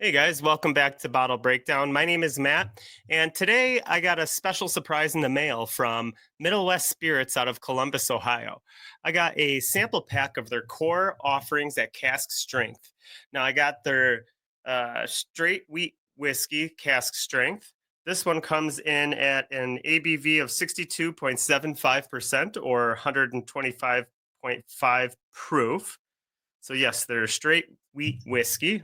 Hey guys, welcome back to Bottle Breakdown. My name is Matt, and today I got a special surprise in the mail from Middle West Spirits out of Columbus, Ohio. I got a sample pack of their core offerings at Cask Strength. Now, I got their straight wheat whiskey, Cask Strength. This one comes in at an ABV of 62.75% or 125.5 proof. So, yes, they're straight wheat whiskey.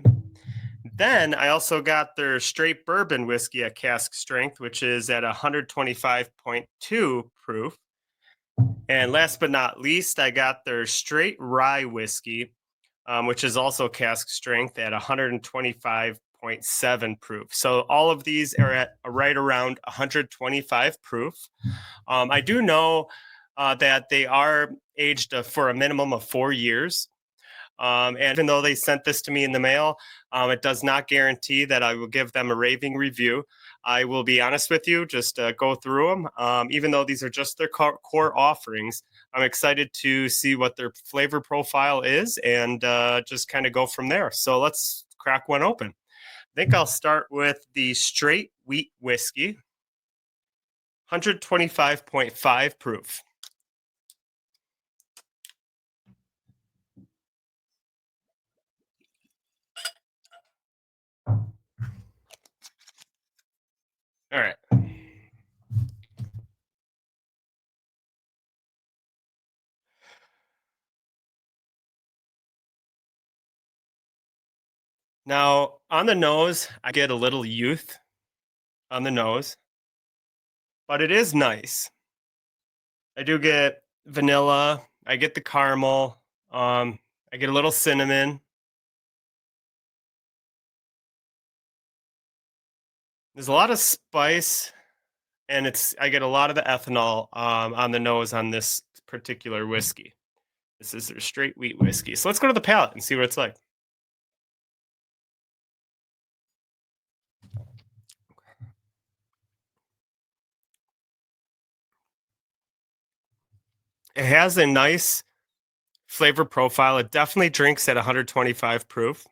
Then I also got their straight bourbon whiskey at cask strength, which is at 125.2 proof. And last but not least, I got their straight rye whiskey, which is also cask strength at 125.7 proof. So all of these are at right around 125 proof. I do know that they are aged for a minimum of 4 years. And even though they sent this to me in the mail, it does not guarantee that I will give them a raving review. I will be honest with you, just go through them. Even though these are just their core offerings, I'm excited to see what their flavor profile is and just kind of go from there. So let's crack one open. I think I'll start with the straight wheat whiskey, 125.5 proof. All right. Now, on the nose, I get a little youth on the nose, but it is nice. I do get vanilla, I get the caramel, I get a little cinnamon. There's a lot of spice, and I get a lot of the ethanol on the nose on this particular whiskey. This is their straight wheat whiskey. So let's go to the palate and see what it's like. It has a nice flavor profile. It definitely drinks at 125 proof.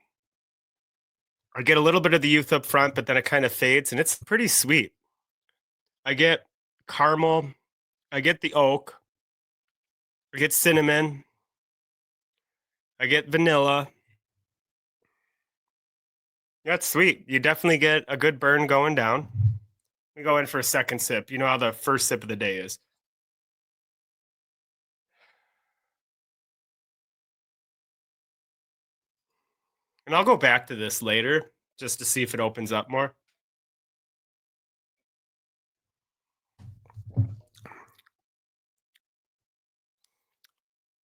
I get a little bit of the youth up front, but then it kind of fades, and it's pretty sweet. I get caramel, I get the oak, I get cinnamon, I get vanilla. That's sweet. You definitely get a good burn going down. We go in for a second sip. You know how the first sip of the day is. And I'll go back to this later just to see if it opens up more.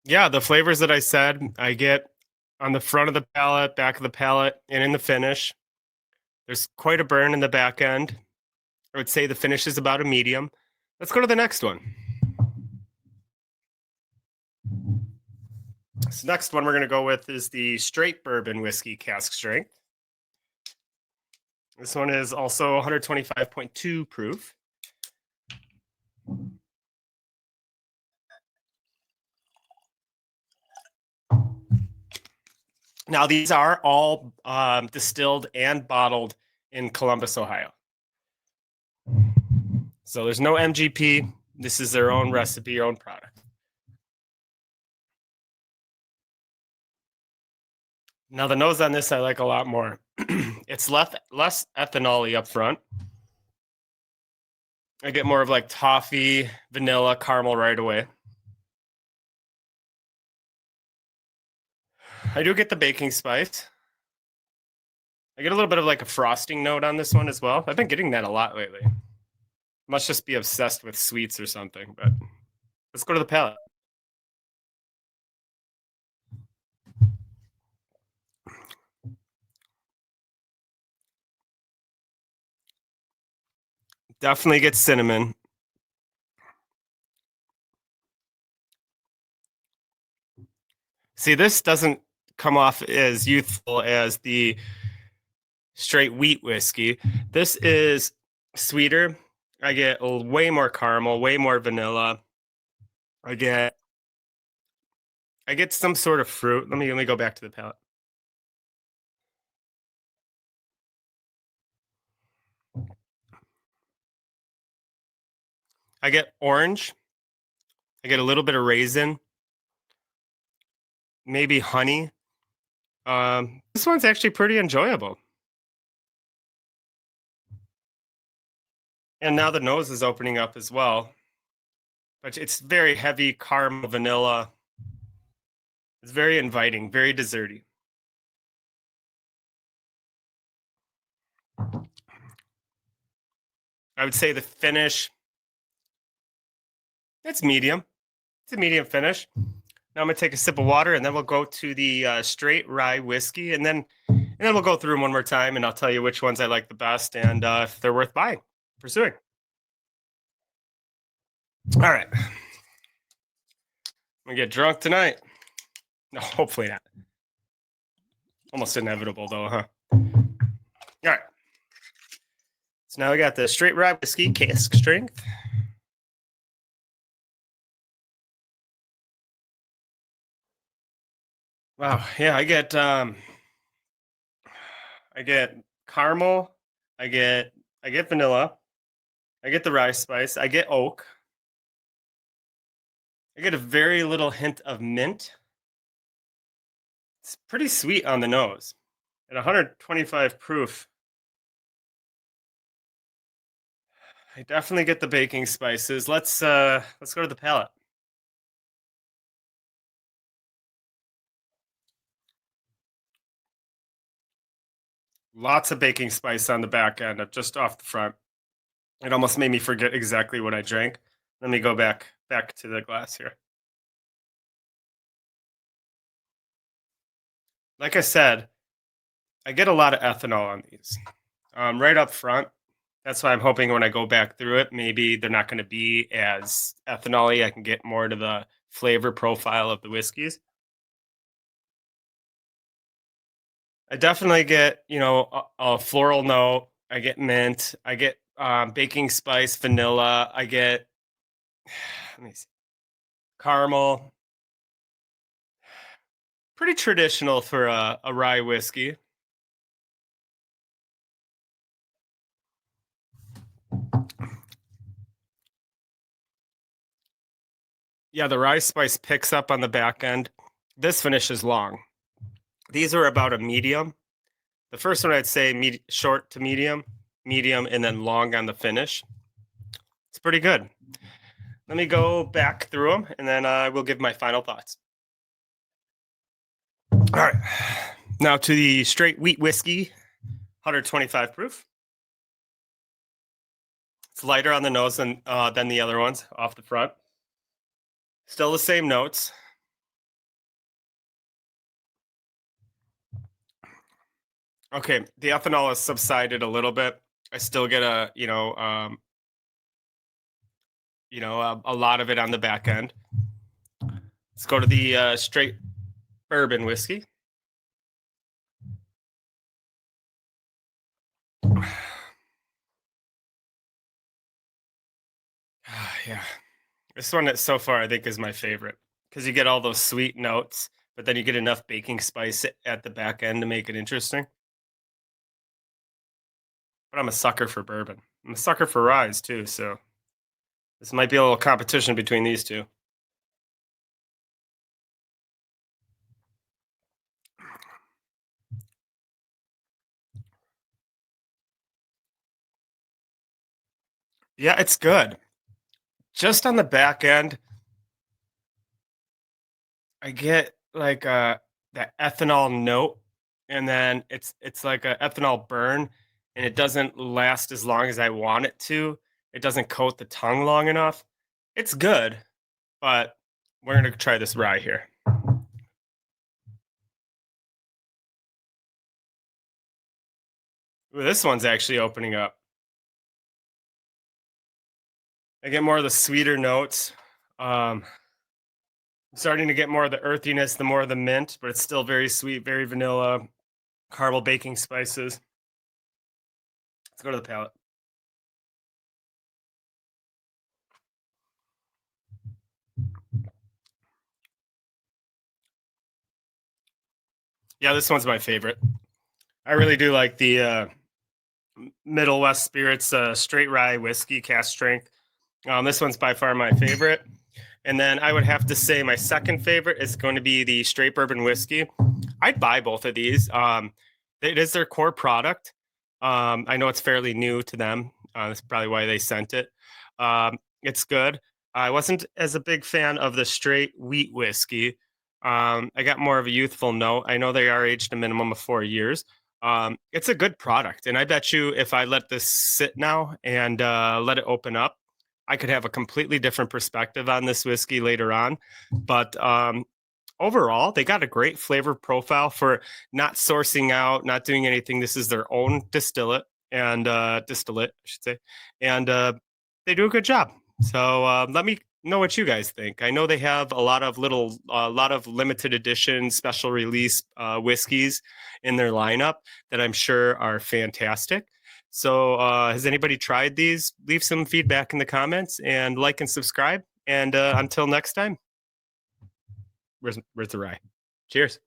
Yeah, the flavors that I said, I get on the front of the palate, back of the palate, and in the finish. There's quite a burn in the back end. I would say the finish is about a medium. Let's go to the next one. This next one we're going to go with is the straight bourbon whiskey cask strength. This one is also 125.2 proof. Now, these are all distilled and bottled in Columbus, Ohio. So there's no MGP. This is their own recipe, your own product. Now, the nose on this I like a lot more. It's less ethanol-y up front. I get more of like toffee, vanilla, caramel right away. I do get the baking spice. I get a little bit of like a frosting note on this one as well. I've been getting that a lot lately. Must just be obsessed with sweets or something, but let's go to the palate. Definitely get cinnamon. See, this doesn't come off as youthful as the straight wheat whiskey. This is sweeter. I get way more caramel, way more vanilla. I get some sort of fruit. Let me go back to the palate. I get orange. I get a little bit of raisin, maybe honey. This one's actually pretty enjoyable. And now the nose is opening up as well. But it's very heavy caramel vanilla. It's very inviting, very desserty. I would say the finish, it's medium. It's a medium finish. Now I'm gonna take a sip of water, and then we'll go to the straight rye whiskey, and then we'll go through them one more time, and I'll tell you which ones I like the best and if they're worth buying, pursuing. All right, I'm gonna get drunk tonight. No, hopefully not. Almost inevitable though, huh? All right. So now we got the straight rye whiskey, cask strength. Wow, yeah, I get caramel, I get vanilla, I get the rice spice, I get oak, I get a very little hint of mint. It's pretty sweet on the nose. At 125 proof, I definitely get the baking spices. Let's go to the palate. Lots of baking spice on the back end, just off the front. It almost made me forget exactly what I drank. Let me go back to the glass here. Like I said, I get a lot of ethanol on these right up front. That's why I'm hoping when I go back through it, maybe they're not going to be as ethanol-y. I can get more to the flavor profile of the whiskeys. I definitely get, a floral note. I get mint. I get baking spice, vanilla. I get, let me see, caramel. Pretty traditional for a rye whiskey. Yeah, the rye spice picks up on the back end. This finish is long. These are about a medium. The first one I'd say short to medium, and then long on the finish. It's pretty good. Let me go back through them, and then I will give my final thoughts. All right. Now to the straight wheat whiskey, 125 proof. It's lighter on the nose than the other ones off the front. Still the same notes. Okay, the ethanol has subsided a little bit. I still get a lot of it on the back end. Let's go to the straight bourbon whiskey. Yeah, this one so far I think is my favorite because you get all those sweet notes, but then you get enough baking spice at the back end to make it interesting. But I'm a sucker for bourbon. I'm a sucker for rye too, so this might be a little competition between these two. Yeah, it's good. Just on the back end, I get like that ethanol note, and then it's like a ethanol burn, and it doesn't last as long as I want it to. It doesn't coat the tongue long enough. It's good, but we're gonna try this rye here. Ooh, this one's actually opening up. I get more of the sweeter notes. I'm starting to get more of the earthiness, the more of the mint, but it's still very sweet, very vanilla, caramel baking spices. Let's go to the palate. Yeah, this one's my favorite. I really do like the Middle West Spirits straight rye whiskey, cask strength. This one's by far my favorite. And then I would have to say my second favorite is going to be the straight bourbon whiskey. I'd buy both of these. It is their core product. I know it's fairly new to them. That's probably why they sent it. It's good. I wasn't as a big fan of the straight wheat whiskey. I got more of a youthful note. I know they are aged a minimum of 4 years. It's a good product. And I bet you if I let this sit now and let it open up, I could have a completely different perspective on this whiskey later on. But overall, they got a great flavor profile for not sourcing out, not doing anything. This is their own distillate, I should say, and they do a good job. So let me know what you guys think. I know they have a lot of limited edition, special release whiskeys in their lineup that I'm sure are fantastic. So has anybody tried these? Leave some feedback in the comments and like and subscribe. And until next time, where's the rye? Cheers.